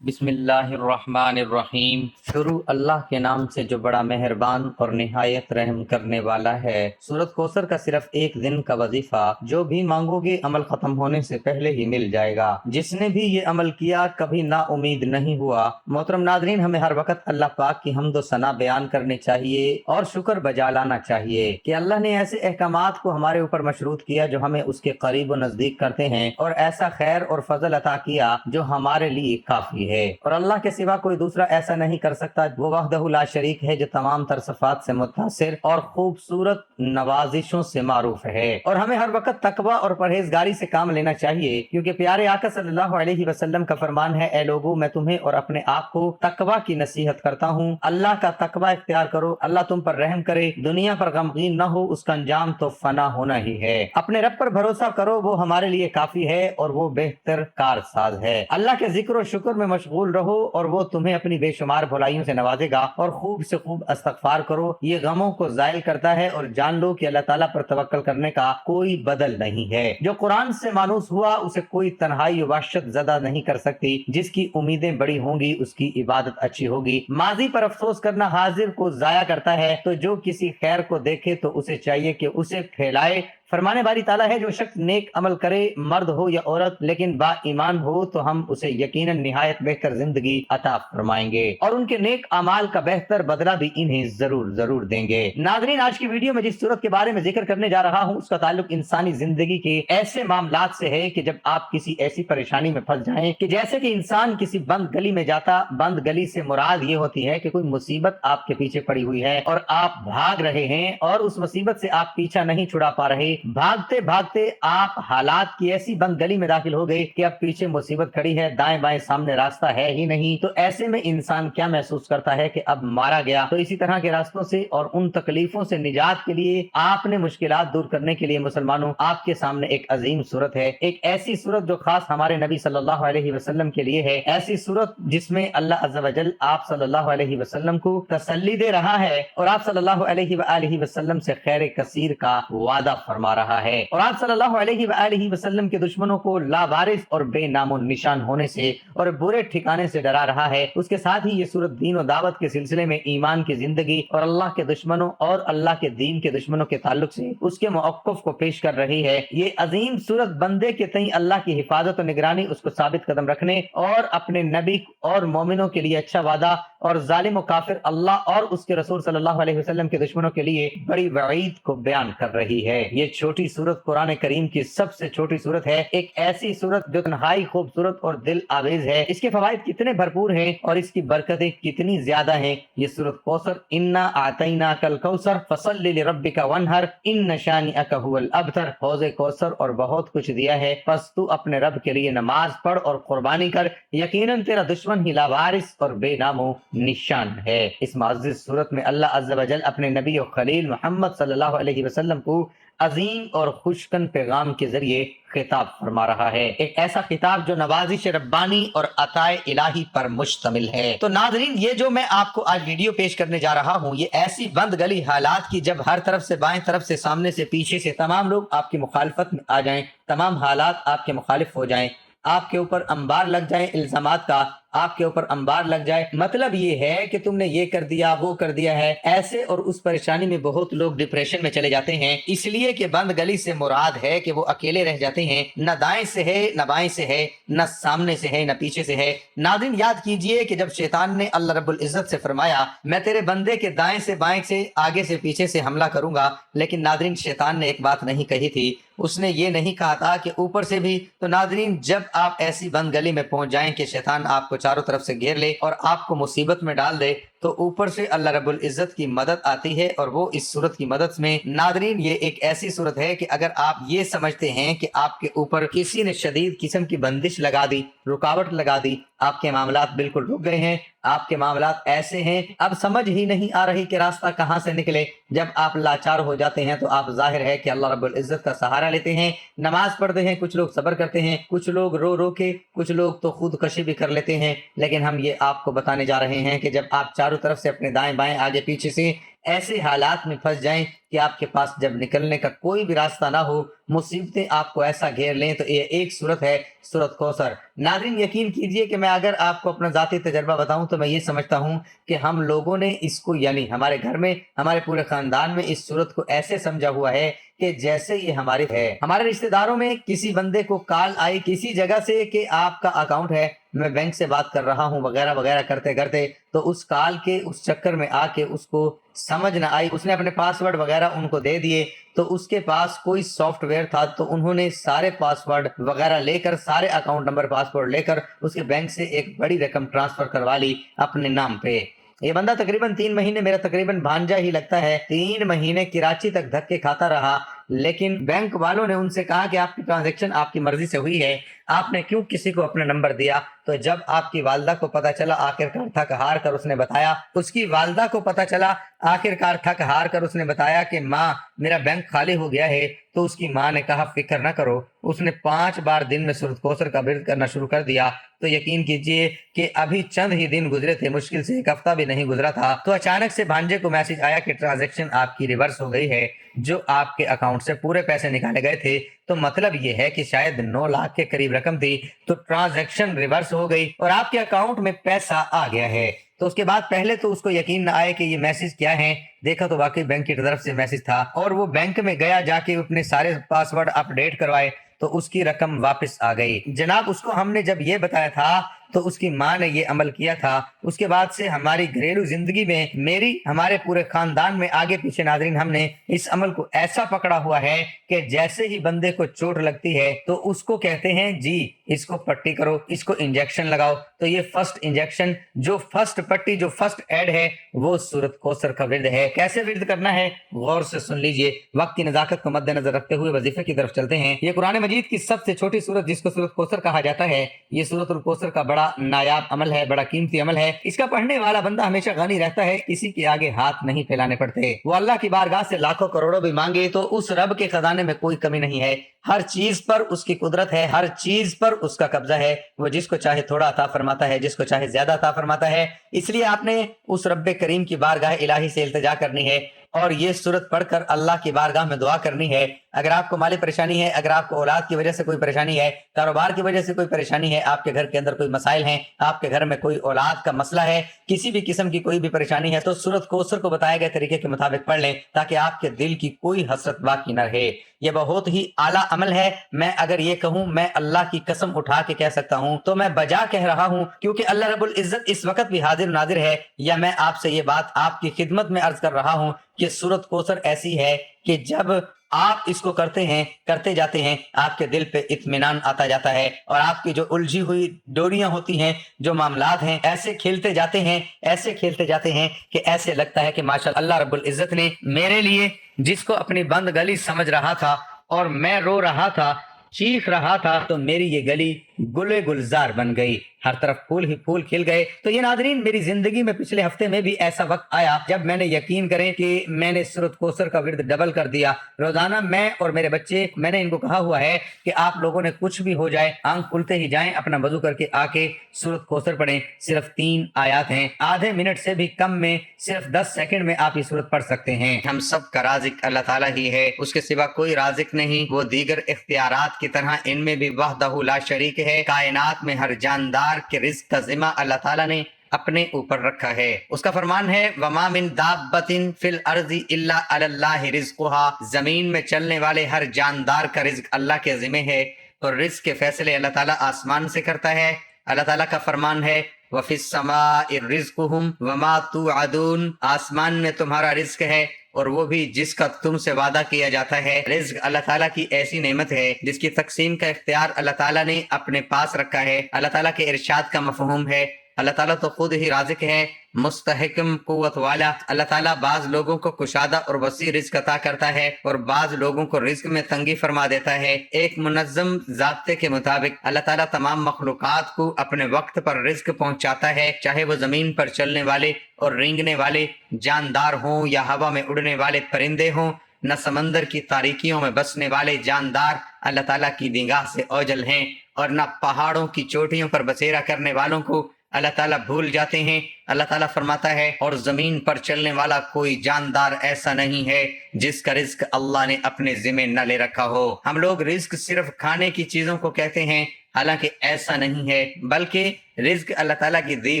بسم اللہ الرحمن الرحیم۔ شروع اللہ کے نام سے جو بڑا مہربان اور نہایت رحم کرنے والا ہے۔ سورۃ کوثر کا صرف ایک دن کا وظیفہ، جو بھی مانگو گے عمل ختم ہونے سے پہلے ہی مل جائے گا۔ جس نے بھی یہ عمل کیا کبھی نا امید نہیں ہوا۔ محترم ناظرین، ہمیں ہر وقت اللہ پاک کی حمد و ثنا بیان کرنے چاہیے اور شکر بجا لانا چاہیے کہ اللہ نے ایسے احکامات کو ہمارے اوپر مشروط کیا جو ہمیں اس کے قریب و نزدیک کرتے ہیں، اور ایسا خیر اور فضل عطا کیا جو ہمارے لیے کافی ہے، اور اللہ کے سوا کوئی دوسرا ایسا نہیں کر سکتا۔ وہ وحدہ لا شریک ہے جو تمام تر صفات سے متصر اور خوبصورت نوازشوں سے معروف ہے، اور ہمیں ہر وقت تقوی اور پرہیزگاری سے کام لینا چاہیے، کیونکہ پیارے آقا صلی اللہ علیہ وسلم کا فرمان ہے، اے لوگوں، میں تمہیں اور اپنے آپ کو تقوی کی نصیحت کرتا ہوں۔ اللہ کا تقوی اختیار کرو، اللہ تم پر رحم کرے، دنیا پر غمگین نہ ہو، اس کا انجام تو فنا ہونا ہی ہے۔ اپنے رب پر بھروسہ کرو، وہ ہمارے لیے کافی ہے اور وہ بہتر کارساز ہے۔ اللہ کے ذکر و شکر میں مشغول رہو اور وہ تمہیں اپنی بے شمار بھلائیوں سے نوازے گا، اور خوب سے خوب استغفار کرو، یہ غموں کو زائل کرتا ہے، اور جان لو کہ اللہ تعالیٰ پر توکل کرنے کا کوئی بدل نہیں ہے۔ جو قرآن سے مانوس ہوا اسے کوئی تنہائی و وحشت زدہ نہیں کر سکتی، جس کی امیدیں بڑی ہوں گی اس کی عبادت اچھی ہوگی۔ ماضی پر افسوس کرنا حاضر کو ضائع کرتا ہے، تو جو کسی خیر کو دیکھے تو اسے چاہیے کہ اسے پھیلائے۔ فرمانے باری تعالیٰ ہے، جو شخص نیک عمل کرے، مرد ہو یا عورت، لیکن با ایمان ہو، تو ہم اسے یقیناً نہایت بہتر زندگی عطا فرمائیں گے، اور ان کے نیک اعمال کا بہتر بدلہ بھی انہیں ضرور دیں گے۔ ناظرین، آج کی ویڈیو میں جس صورت کے بارے میں ذکر کرنے جا رہا ہوں اس کا تعلق انسانی زندگی کے ایسے معاملات سے ہے کہ جب آپ کسی ایسی پریشانی میں پھنس جائیں کہ جیسے کہ انسان کسی بند گلی میں جاتا، بند گلی سے مراد یہ ہوتی ہے کہ کوئی مصیبت آپ کے پیچھے پڑی ہوئی ہے اور آپ بھاگ رہے ہیں، اور اس مصیبت سے آپ پیچھا نہیں چھڑا پا رہے، بھاگتے بھاگتے آپ حالات کی ایسی بند گلی میں داخل ہو گئے کہ اب پیچھے مصیبت کھڑی ہے، دائیں بائیں سامنے راستہ ہے ہی نہیں۔ تو ایسے میں انسان کیا محسوس کرتا ہے کہ اب مارا گیا۔ تو اسی طرح کے راستوں سے اور ان تکلیفوں سے نجات کے لیے، آپ نے مشکلات دور کرنے کے لیے مسلمانوں، آپ کے سامنے ایک عظیم صورت ہے، ایک ایسی صورت جو خاص ہمارے نبی صلی اللہ علیہ وسلم کے لیے ہے، ایسی صورت جس میں اللہ عز و جل آپ صلی اللہ علیہ وسلم کو تسلی دے رہا ہے، اور آپ صلی اللہ علیہ وآلہ وسلم سے خیر کثیر کا وعدہ فرما رہا ہے، اور آپ صلی اللہ علیہ وآلہ وسلم کے دشمنوں کو لاوارث اور بے نام و نشان ہونے سے اور برے ٹھکانے سے ڈرا رہا ہے۔ اس کے ساتھ ہی یہ صورت دین و دعوت کے سلسلے میں ایمان کی زندگی اور اللہ کے دشمنوں اور اللہ کے دین کے دشمنوں کے تعلق سے اس کے موقف کو پیش کر رہی ہے۔ یہ عظیم صورت بندے کے تئیں اللہ کی حفاظت و نگرانی، اس کو ثابت قدم رکھنے اور اپنے نبی اور مومنوں کے لیے اچھا وعدہ، اور ظالم و کافر اللہ اور اس کے رسول صلی اللہ علیہ وسلم کے دشمنوں کے لیے بڑی وعید کو بیان کر رہی ہے۔ یہ چھوٹی صورت قرآن کریم کی سب سے چھوٹی صورت ہے، ایک ایسی صورت جو تنہائی خوبصورت اور دل آویز ہے۔ اس کے فوائد کتنے بھرپور ہیں اور اس کی برکتیں کتنی زیادہ ہیں۔ یہ سورۃ کوثر، انا اعطیناک الکوثر فصل لربک وانحر ان شانئک هو الابتر، حوض کوثر اور بہت کچھ دیا ہے، پس تو اپنے رب کے لیے نماز پڑھ اور قربانی کر، یقیناً تیرا دشمن ہی لاوارث اور بے نام و نشان ہے۔ اس معزز صورت میں اللہ عز و جل اپنے نبی و خلیل محمد صلی اللہ علیہ وسلم کو عظیم اور خوشکن پیغام کے ذریعے خطاب فرما رہا ہے، ایک ایسا خطاب جو نوازش ربانی اور عطائے الہی پر مشتمل ہے۔ تو ناظرین، یہ جو میں آپ کو آج ویڈیو پیش کرنے جا رہا ہوں، یہ ایسی بند گلی حالات کی جب ہر طرف سے، بائیں طرف سے، سامنے سے، پیچھے سے تمام لوگ آپ کی مخالفت میں آ جائیں، تمام حالات آپ کے مخالف ہو جائیں، آپ کے اوپر انبار لگ جائیں الزامات کا، آپ کے اوپر انبار لگ جائے، مطلب یہ ہے کہ تم نے یہ کر دیا، وہ کر دیا ہے، ایسے اور اس پریشانی میں بہت لوگ ڈپریشن میں چلے جاتے ہیں، اس لیے کہ بند گلی سے مراد ہے کہ وہ اکیلے رہ جاتے ہیں، نہ دائیں سے ہے، نہ بائیں سے ہے، نہ سامنے سے ہے، نہ پیچھے سے ہے۔ ناظرین، یاد کیجئے کہ جب شیطان نے اللہ رب العزت سے فرمایا، میں تیرے بندے کے دائیں سے، بائیں سے، آگے سے، پیچھے سے حملہ کروں گا، لیکن ناظرین، شیطان نے ایک بات نہیں کہی تھی، اس نے یہ نہیں کہا تھا کہ اوپر سے بھی۔ تو ناظرین، جب آپ ایسی بند گلی میں پہنچ جائیں کہ شیطان آپ کو چاروں طرف سے گھیر لے اور آپ کو مصیبت میں ڈال دے، تو اوپر سے اللہ رب العزت کی مدد آتی ہے، اور وہ اس صورت کی مدد میں، ناظرین، یہ ایک ایسی صورت ہے کہ اگر آپ یہ سمجھتے ہیں کہ آپ کے اوپر کسی نے شدید قسم کی بندش لگا دی، رکاوٹ لگا دی، آپ کے معاملات بالکل رک گئے ہیں، آپ کے معاملات ایسے ہیں، اب سمجھ ہی نہیں آ رہی کہ راستہ کہاں سے نکلے، جب آپ لاچار ہو جاتے ہیں تو آپ ظاہر ہے کہ اللہ رب العزت کا سہارا لیتے ہیں، نماز پڑھتے ہیں، کچھ لوگ صبر کرتے ہیں، کچھ لوگ رو رو کے، کچھ لوگ تو خودکشی بھی کر لیتے ہیں، لیکن ہم یہ آپ کو بتانے جا رہے ہیں کہ جب آپ چاروں طرف سے، اپنے دائیں بائیں، آگے پیچھے سے ایسے حالات میں پھنس جائیں کہ آپ کے پاس جب نکلنے کا کوئی بھی راستہ نہ ہو، مصیبتیں آپ کو ایسا گھیر لیں، تو یہ ایک صورت ہے، سورۃ کوثر۔ ناظرین یقین کیجئے کہ میں اگر آپ کو اپنا ذاتی تجربہ بتاؤں تو میں یہ سمجھتا ہوں کہ ہم لوگوں نے اس کو، یعنی ہمارے گھر میں، ہمارے پورے خاندان میں اس صورت کو ایسے سمجھا ہوا ہے کہ جیسے یہ ہماری ہے۔ ہمارے رشتہ داروں میں کسی بندے کو کال آئی کسی جگہ سے کہ آپ کا اکاؤنٹ ہے، میں بینک سے بات کر رہا ہوں وغیرہ وغیرہ کرتے کرتے، تو اس کال کے اس چکر میں آ کے اس کو سمجھ نہ آئی، اس نے اپنے پاسورڈ وغیرہ ان کو دے دیے، تو اس کے پاس کوئی سافٹ ویئر تھا، تو انہوں نے سارے پاسورڈ وغیرہ لے کر، سارے اکاؤنٹ نمبر پاسورڈ لے کر اس کے بینک سے ایک بڑی رقم ٹرانسفر کروا لی اپنے نام پہ۔ یہ بندہ تقریباً 3 مہینے، میرا تقریباً بھانجا ہی لگتا ہے، 3 مہینے کراچی تک دھکے کھاتا رہا، لیکن بینک والوں نے ان سے کہا کہ آپ کی ٹرانزیکشن آپ کی مرضی سے ہوئی ہے، آپ نے کیوں کسی کو اپنا نمبر دیا؟ تو جب آپ کی والدہ کو پتا چلا، آخرکار تھک ہار کر اس نے بتایا، اس کی والدہ کو پتا چلا، آخرکار تھک ہار کر اس نے بتایا کہ ماں میرا بینک خالی ہو گیا ہے، تو اس کی ماں نے کہا فکر نہ کرو، اس نے 5 بار دن میں سورۃ کوثر کا ورد کرنا شروع کر دیا۔ تو یقین کیجئے کہ ابھی چند ہی دن گزرے تھے، مشکل سے 1 ہفتہ بھی نہیں گزرا تھا، تو اچانک سے بھانجے کو میسج آیا کہ ٹرانزیکشن آپ کی ریورس ہو گئی ہے، جو آپ کے اکاؤنٹ سے پورے پیسے نکالے گئے تھے۔ تو مطلب یہ ہے کہ شاید 9 لاکھ کے قریب رقم تھی، تو ٹرانزیکشن ریورس ہو گئی اور آپ کے اکاؤنٹ میں پیسہ آ گیا ہے۔ تو اس کے بعد پہلے تو اس کو یقین نہ آئے کہ یہ میسج کیا ہے، دیکھا تو واقعی بینک کی طرف سے میسج تھا، اور وہ بینک میں گیا، جا کے اپنے سارے پاسورڈ اپڈیٹ کروائے، تو اس کی رقم واپس آ گئی۔ جناب اس کو ہم نے جب یہ بتایا تھا تو اس کی ماں نے یہ عمل کیا تھا۔ اس کے بعد سے ہماری گھریلو زندگی میں، میری، ہمارے پورے خاندان میں آگے پیچھے ناظرین ہم نے اس عمل کو ایسا پکڑا ہوا ہے کہ جیسے ہی بندے کو چوٹ لگتی ہے تو اس کو کہتے ہیں جی اس کو پٹی کرو، اس کو انجیکشن لگاؤ۔ تو یہ فرسٹ انجیکشن، جو فرسٹ پٹی، جو فرسٹ ایڈ ہے، وہ سورۃ کوثر کا ورد ہے۔ کیسے ورد کرنا ہے غور سے سن لیجئے، وقت کی نزاکت کو مد نظر رکھتے ہوئے وظیفے کی طرف چلتے ہیں۔ یہ قرآن مجید کی سب سے چھوٹی سورت جس کو سورۃ کوثر کہا جاتا ہے، یہ سورۃ الکوثر کا بڑا نایاب عمل ہے، بڑا قیمتی عمل ہے۔ اس کا پڑھنے والا بندہ ہمیشہ غنی رہتا ہے، کسی کے آگے ہاتھ نہیں پھیلانے پڑتے۔ وہ اللہ کی بارگاہ سے لاکھوں کروڑوں بھی مانگے تو اس رب کے خزانے میں کوئی کمی نہیں ہے، ہر چیز پر اس کی قدرت ہے، ہر چیز پر اس کا قبضہ ہے، وہ جس کو چاہے تھوڑا عطا فرماتا ہے، جس کو چاہے زیادہ عطا فرماتا ہے۔ اس لیے آپ نے اس رب کریم کی بارگاہ الہی سے التجا کرنی ہے اور یہ سورت پڑھ کر اللہ کی بارگاہ میں دعا کرنی ہے۔ اگر آپ کو مالی پریشانی ہے، اگر آپ کو اولاد کی وجہ سے کوئی پریشانی ہے، کاروبار کی وجہ سے کوئی پریشانی ہے، آپ کے گھر کے اندر کوئی مسائل ہیں، آپ کے گھر میں کوئی اولاد کا مسئلہ ہے، کسی بھی قسم کی کوئی بھی پریشانی ہے، تو سورۃ کوثر کو بتائے گئے طریقے کے مطابق پڑھ لیں تاکہ آپ کے دل کی کوئی حسرت باقی نہ رہے۔ یہ بہت ہی اعلیٰ عمل ہے۔ میں اگر یہ کہوں، میں اللہ کی قسم اٹھا کے کہہ سکتا ہوں تو میں بجا کہہ رہا ہوں، کیونکہ اللہ رب العزت اس وقت بھی حاضر ناظر ہے، یا میں آپ سے یہ بات آپ کی خدمت میں عرض کر رہا ہوں کہ سورۃ کوثر ایسی ہے کہ جب آپ اس کو کرتے ہیں، کرتے جاتے ہیں، آپ کے دل پہ اطمینان آتا جاتا ہے، اور آپ کی جو الجھی ہوئی ڈوریاں ہوتی ہیں، جو معاملات ہیں، ایسے کھیلتے جاتے ہیں، ایسے کھیلتے جاتے ہیں کہ ایسے لگتا ہے کہ ماشاء اللہ رب العزت نے میرے لیے، جس کو اپنی بند گلی سمجھ رہا تھا اور میں رو رہا تھا، چیخ رہا تھا، تو میری یہ گلی گلے گلزار بن گئی، ہر طرف پھول ہی پھول کھل گئے۔ تو یہ ناظرین میری زندگی میں پچھلے ہفتے میں بھی ایسا وقت آیا جب میں نے یقین کریں کہ میں نے سورۃ کوثر کا ورد ڈبل کر دیا روزانہ۔ میں اور میرے بچے، میں نے ان کو کہا ہوا ہے کہ آپ لوگوں نے کچھ بھی ہو جائے، آنکھ کھلتے ہی جائیں، اپنا وضو کر کے آ کے سورۃ کوثر پڑھیں، صرف 3 آیات ہیں، آدھے منٹ سے بھی کم میں، صرف 10 سیکنڈ میں آپ یہ سورت پڑھ سکتے ہیں۔ ہم سب کا رازق اللہ تعالیٰ ہی ہے، اس کے سوا کوئی رازق نہیں، وہ دیگر اختیارات کی طرح ان میں بھی وحدہ لا شریک ہے۔ کائنات میں ہر جاندار کے رزق کا ذمہ اللہ تعالیٰ نے اپنے اوپر رکھا ہے۔ اس کا فرمان ہے وَمَا مِن دَابَّةٍ فِي الْأَرْضِ إِلَّا عَلَى اللَّهِ رِزْقُهَا، زمین میں چلنے والے ہر جاندار کا رزق اللہ کے ذمہ ہے، اور رزق کے فیصلے اللہ تعالیٰ آسمان سے کرتا ہے۔ اللہ تعالیٰ کا فرمان ہے وَفِي السَّمَاءِ رِزْقُهُمْ وَمَا تُوعَدُونَ، آسمان میں تمہارا رزق ہے اور وہ بھی جس کا تم سے وعدہ کیا جاتا ہے۔ رزق اللہ تعالیٰ کی ایسی نعمت ہے جس کی تقسیم کا اختیار اللہ تعالیٰ نے اپنے پاس رکھا ہے۔ اللہ تعالیٰ کے ارشاد کا مفہوم ہے، اللہ تعالیٰ تو خود ہی رازق ہے، مستحکم قوت والا۔ اللہ تعالیٰ بعض لوگوں کو کشادہ اور وسیع رزق عطا کرتا ہے اور بعض لوگوں کو رزق میں تنگی فرما دیتا ہے۔ ایک منظم ضابطے کے مطابق اللہ تعالیٰ تمام مخلوقات کو اپنے وقت پر رزق پہنچاتا ہے، چاہے وہ زمین پر چلنے والے اور رینگنے والے جاندار ہوں یا ہوا میں اڑنے والے پرندے ہوں، نہ سمندر کی تاریکیوں میں بسنے والے جاندار اللہ تعالیٰ کی نگاہ سے اوجھل ہیں، اور نہ پہاڑوں کی چوٹیوں پر بسیرا کرنے والوں کو اللہ تعالیٰ بھول جاتے ہیں۔ اللہ تعالیٰ فرماتا ہے اور زمین پر چلنے والا کوئی جاندار ایسا نہیں ہے جس کا رزق اللہ نے اپنے ذمہ نہ لے رکھا ہو۔ ہم لوگ رزق صرف کھانے کی چیزوں کو کہتے ہیں، حالانکہ ایسا نہیں ہے، بلکہ رزق اللہ تعالیٰ کی دی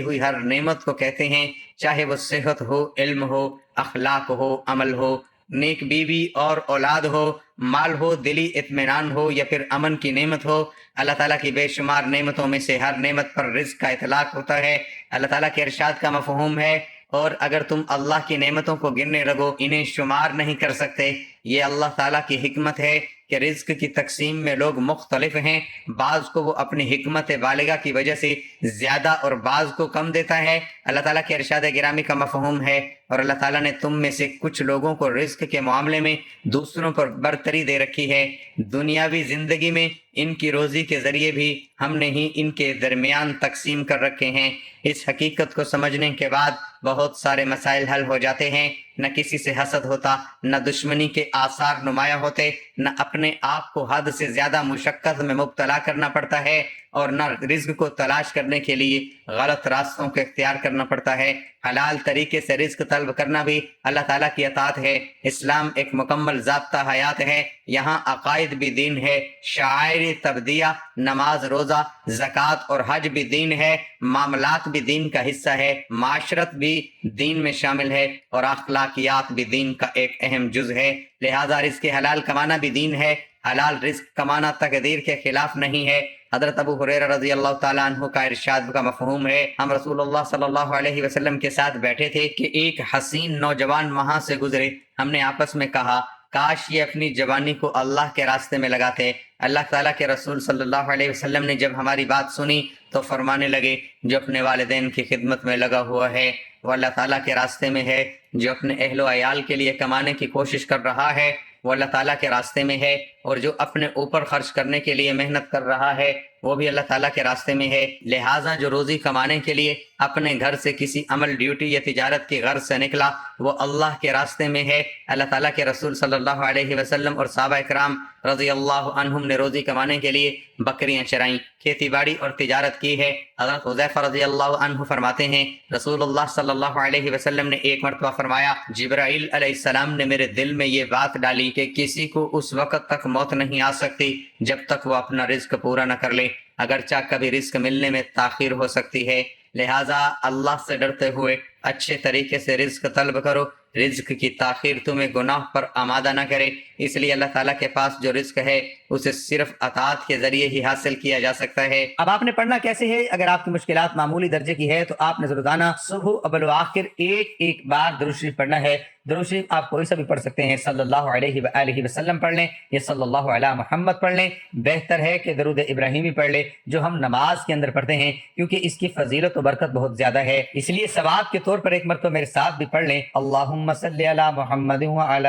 ہوئی ہر نعمت کو کہتے ہیں، چاہے وہ صحت ہو، علم ہو، اخلاق ہو، عمل ہو، نیک بیوی اور اولاد ہو، مال ہو، دلی اطمینان ہو، یا پھر امن کی نعمت ہو۔ اللہ تعالیٰ کی بے شمار نعمتوں میں سے ہر نعمت پر رزق کا اطلاق ہوتا ہے۔ اللہ تعالیٰ کے ارشاد کا مفہوم ہے، اور اگر تم اللہ کی نعمتوں کو گننے لگو انہیں شمار نہیں کر سکتے۔ یہ اللہ تعالیٰ کی حکمت ہے کہ رزق کی تقسیم میں لوگ مختلف ہیں، بعض کو وہ اپنی حکمت بالغہ کی وجہ سے زیادہ اور بعض کو کم دیتا ہے۔ اللہ تعالیٰ کے ارشاد گرامی کا مفہوم ہے، اور اللہ تعالیٰ نے تم میں سے کچھ لوگوں کو رزق کے معاملے میں دوسروں پر برتری دے رکھی ہے۔ دنیاوی زندگی میں ان کی روزی کے ذریعے بھی ہم نے ہی ان کے درمیان تقسیم کر رکھے ہیں۔ اس حقیقت کو سمجھنے کے بعد بہت سارے مسائل حل ہو جاتے ہیں۔ نہ کسی سے حسد ہوتا، نہ دشمنی کے آثار نمایاں ہوتے، نہ اپنے آپ کو حد سے زیادہ مشقت میں مبتلا کرنا پڑتا ہے، اور نہ رزق کو تلاش کرنے کے لیے غلط راستوں کو اختیار کرنا پڑتا ہے۔ حلال طریقے سے رزق طلب کرنا بھی اللہ تعالیٰ کی اطاعت ہے۔ اسلام ایک مکمل ضابطہ حیات ہے، یہاں عقائد بھی دین ہے، شعائر تبدیہ، نماز، روزہ، زکوٰۃ اور حج بھی دین ہے، معاملات بھی دین کا حصہ ہے، معاشرت بھی دین میں شامل ہے، اور اخلاقیات بھی دین کا ایک اہم جز ہے۔ لہذا رزق حلال کمانا بھی دین ہے۔ حلال رزق کمانا تقدیر کے خلاف نہیں ہے۔ حضرت ابو ہریرہ رضی اللہ تعالیٰ عنہ کا ارشاد کا مفہوم ہے، ہم رسول اللہ صلی اللہ علیہ وسلم کے ساتھ بیٹھے تھے کہ ایک حسین نوجوان وہاں سے گزرے۔ ہم نے آپس میں کہا کاش یہ اپنی جوانی کو اللہ کے راستے میں لگاتے۔ اللہ تعالیٰ کے رسول صلی اللہ علیہ وسلم نے جب ہماری بات سنی تو فرمانے لگے، جو اپنے والدین کی خدمت میں لگا ہوا ہے وہ اللہ تعالیٰ کے راستے میں ہے، جو اپنے اہل و عیال کے لیے کمانے کی کوشش کر رہا ہے وہ اللہ تعالیٰ کے راستے میں ہے، اور جو اپنے اوپر خرچ کرنے کے لیے محنت کر رہا ہے وہ بھی اللہ تعالیٰ کے راستے میں ہے۔ لہٰذا جو روزی کمانے کے لیے اپنے گھر سے کسی عمل، ڈیوٹی یا تجارت کی غرض سے نکلا وہ اللہ کے راستے میں ہے۔ اللہ تعالیٰ کے رسول صلی اللہ علیہ وسلم اور صحابہ کرام رضی اللہ عنہم نے روزی کمانے کے لیے بکریاں چرائیں، کھیتی باڑی اور تجارت کی ہے۔ حضرت حذیفہ رضی اللہ عنہ فرماتے ہیں رسول اللہ صلی اللہ علیہ وسلم نے ایک مرتبہ فرمایا، جبرائیل علیہ السلام نے میرے دل میں یہ بات ڈالی کہ کسی کو اس وقت تک موت نہیں آ سکتی جب تک وہ اپنا رزق پورا نہ کر لے، اگرچہ کبھی رزق ملنے میں تاخیر ہو سکتی ہے۔ لہٰذا اللہ سے ڈرتے ہوئے اچھے طریقے سے رزق طلب کرو، رزق کی تاخیر تمہیں گناہ پر آمادہ نہ کرے۔ اس لیے اللہ تعالیٰ کے پاس جو رزق ہے اسے صرف اطاعت کے ذریعے ہی حاصل کیا جا سکتا ہے۔ اب آپ نے پڑھنا کیسے ہے؟ اگر آپ کی مشکلات معمولی درجے کی ہے تو آپ نے روزانہ صبح اول و آخر ایک بار درود شریف پڑھنا ہے۔ درود شریف آپ کوئی سا بھی پڑھ سکتے ہیں، صلی اللہ علیہ وآلہ وسلم پڑھ لیں یا صلی اللہ علی محمد پڑھ لیں۔ بہتر ہے کہ درود ابراہیمی پڑھ لیں جو ہم نماز کے اندر پڑھتے ہیں، کیونکہ اس کی فضیلت و برکت بہت زیادہ ہے۔ اس لیے ثواب کے طور پر ایک مرتبہ میرے ساتھ بھی پڑھ لیں، اللہم صلی علی محمد وعلی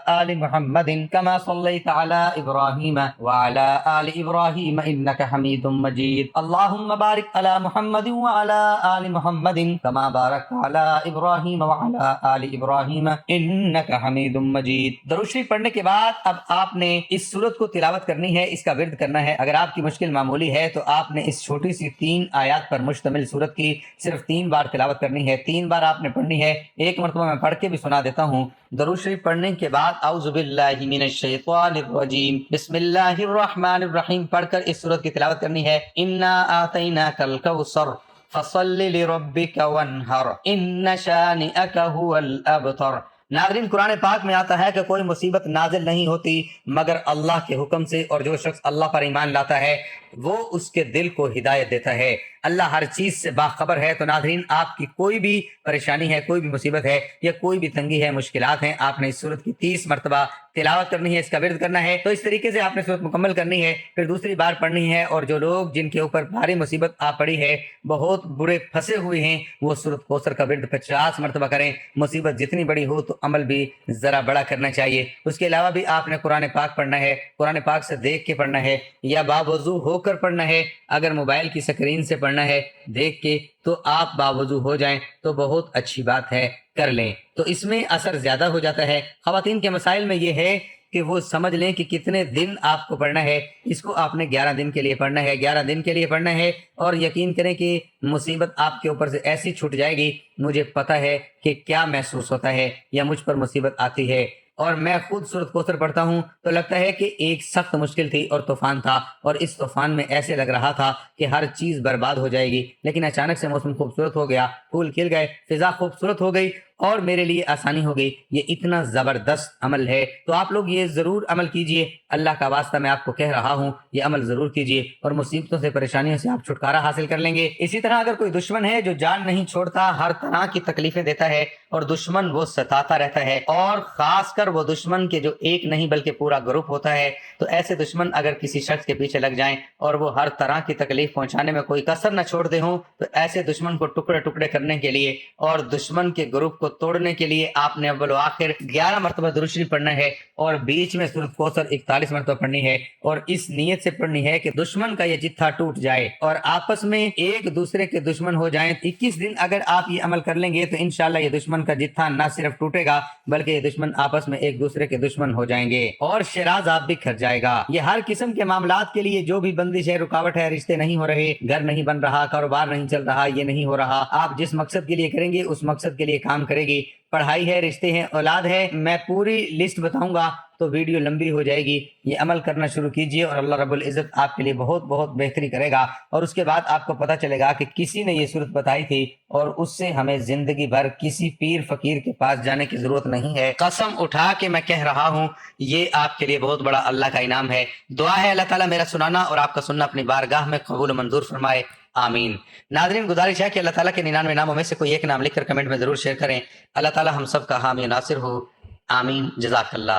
آل محمد کما صلیت علی ابراہیم وعلی آل ابراہیم انک حمید مجید، اللہم بارک علی محمد وعلی آل محمد کما بارکت علی ابراہیم وعلی آل ابراہیم انک حمید مجید۔ درود شریف پڑھنے کے بعد اب آپ نے اس سورت کو تلاوت کرنی ہے، اس کا ورد کرنا ہے۔ اگر آپ کی مشکل معمولی ہے تو آپ نے اس چھوٹی سی 3 آیات پر مشتمل سورت کی صرف 3 بار تلاوت کرنی ہے، 3 بار آپ نے پڑھنی ہے۔ ایک مرتبہ میں پڑھ کے بھی سنا دیتا ہوں۔ درود شریف پڑھنے کے بعد اعوذ باللہ من الشیطان الرجیم بسم اللہ الرحمن الرحیم پڑھ کر اس سورت کی تلاوت کرنی ہے۔ انا آتیناک الکوثر فصل لربک وانحر ان شانئک هو الابتر۔ ناظرین، قرآن پاک میں آتا ہے کہ کوئی مصیبت نازل نہیں ہوتی مگر اللہ کے حکم سے، اور جو شخص اللہ پر ایمان لاتا ہے وہ اس کے دل کو ہدایت دیتا ہے۔ اللہ ہر چیز سے باخبر ہے۔ تو ناظرین، آپ کی کوئی بھی پریشانی ہے، کوئی بھی مصیبت ہے یا کوئی بھی تنگی ہے، مشکلات ہیں، آپ نے اس سورت کی 30 مرتبہ تلاوت کرنی ہے، اس کا ورد کرنا ہے۔ تو اس طریقے سے آپ نے سورت مکمل کرنی ہے، پھر دوسری بار پڑھنی ہے۔ اور جو لوگ جن کے اوپر بھاری مصیبت آ پڑی ہے، بہت برے پھنسے ہوئے ہیں، وہ سورت کوثر کا ورد 50 مرتبہ کریں۔ مصیبت جتنی بڑی ہو تو عمل بھی ذرا بڑا کرنا چاہیے۔ اس کے علاوہ بھی آپ نے قرآن پاک پڑھنا ہے، قرآن پاک سے دیکھ کے پڑھنا ہے یا باوضو ہو کر پڑھنا ہے۔ اگر موبائل کی سکرین سے پڑھنا ہے دیکھ کے تو آپ باوضو ہو جائیں تو بہت اچھی بات ہے، کر لیں، تو اس میں اثر زیادہ ہو جاتا ہے۔ خواتین کے مسائل میں یہ ہے کہ وہ سمجھ لیں کہ کتنے دن آپ کو پڑھنا ہے. اس کو آپ نے 11 دن کے لیے پڑھنا ہے، 11 دن کے لیے پڑھنا ہے. اور یقین کریں کہ مصیبت آپ کے اوپر سے ایسی چھوٹ جائے گی. مجھے پتہ ہے کہ کیا محسوس ہوتا ہے یا مجھ پر مصیبت آتی ہے، اور میں خود سورۃ کوثر پڑھتا ہوں تو لگتا ہے کہ ایک سخت مشکل تھی اور طوفان تھا، اور اس طوفان میں ایسے لگ رہا تھا کہ ہر چیز برباد ہو جائے گی. لیکن اچانک سے موسم خوبصورت ہو گیا، پھول کھل گئے، فضا خوبصورت ہو گئی اور میرے لیے آسانی ہو گئی. یہ اتنا زبردست عمل ہے، تو آپ لوگ یہ ضرور عمل کیجئے. اللہ کا واسطہ میں آپ کو کہہ رہا ہوں، یہ عمل ضرور کیجئے اور مصیبتوں سے، پریشانیوں سے آپ چھٹکارا حاصل کر لیں گے. اسی طرح اگر کوئی دشمن ہے جو جان نہیں چھوڑتا، ہر طرح کی تکلیفیں دیتا ہے اور دشمن وہ ستاتا رہتا ہے، اور خاص کر وہ دشمن کے جو ایک نہیں بلکہ پورا گروپ ہوتا ہے، تو ایسے دشمن اگر کسی شخص کے پیچھے لگ جائیں اور وہ ہر طرح کی تکلیف پہنچانے میں کوئی کسر نہ چھوڑتے ہوں، تو ایسے دشمن کو ٹکڑے ٹکڑے کرنے کے لیے اور دشمن کے گروپ کو توڑنے کے لیے آپ نے اول و آخر 11 مرتبہ درود شریف پڑھنا ہے، اور بیچ میں سورۃ کوثر 41 مرتبہ پڑھنی ہے، اور اس نیت سے پڑھنی ہے کہ دشمن کا یہ جتھا ٹوٹ جائے اور آپس میں ایک دوسرے کے دشمن ہو جائیں. 21 دن اگر آپ یہ عمل کر لیں گے تو انشاءاللہ یہ دشمن کا جتھا نہ صرف ٹوٹے گا بلکہ یہ دشمن آپس میں ایک دوسرے کے دشمن ہو جائیں گے اور شیرازاد بھی کھٹ جائے گا. یہ ہر قسم کے معاملات کے لیے جو بھی بندش ہے، رکاوٹ ہے، رشتے نہیں ہو رہے، گھر نہیں بن رہا، کاروبار نہیں چل رہا، یہ نہیں ہو رہا، آپ جس مقصد کے لیے کریں گے اس مقصد کے لیے کام کرے گی. پڑھائی ہے، رشتے ہیں، اولاد ہے، میں پوری لسٹ بتاؤں گا تو ویڈیو لمبی ہو جائے گی. یہ عمل کرنا شروع کیجئے اور اللہ رب العزت آپ کے لیے بہت بہت بہتری کرے گا. اور اس کے بعد آپ کو پتہ چلے گا کہ کسی نے یہ صورت بتائی تھی اور اس سے ہمیں زندگی بھر کسی پیر فقیر کے پاس جانے کی ضرورت نہیں ہے. قسم اٹھا کے میں کہہ رہا ہوں، یہ آپ کے لیے بہت بڑا اللہ کا انعام ہے. دعا ہے اللہ تعالیٰ میرا سنانا اور آپ کا سننا اپنی بارگاہ میں قبول و منظور فرمائے. آمین. ناظرین، گزارش ہے کہ اللہ تعالیٰ کے 99 ناموں میں سے کوئی ایک نام لکھ کر کمنٹ میں ضرور شیئر کریں. اللہ تعالیٰ ہم سب کا حامی و ناصر ہو. آمین. جزاک اللہ.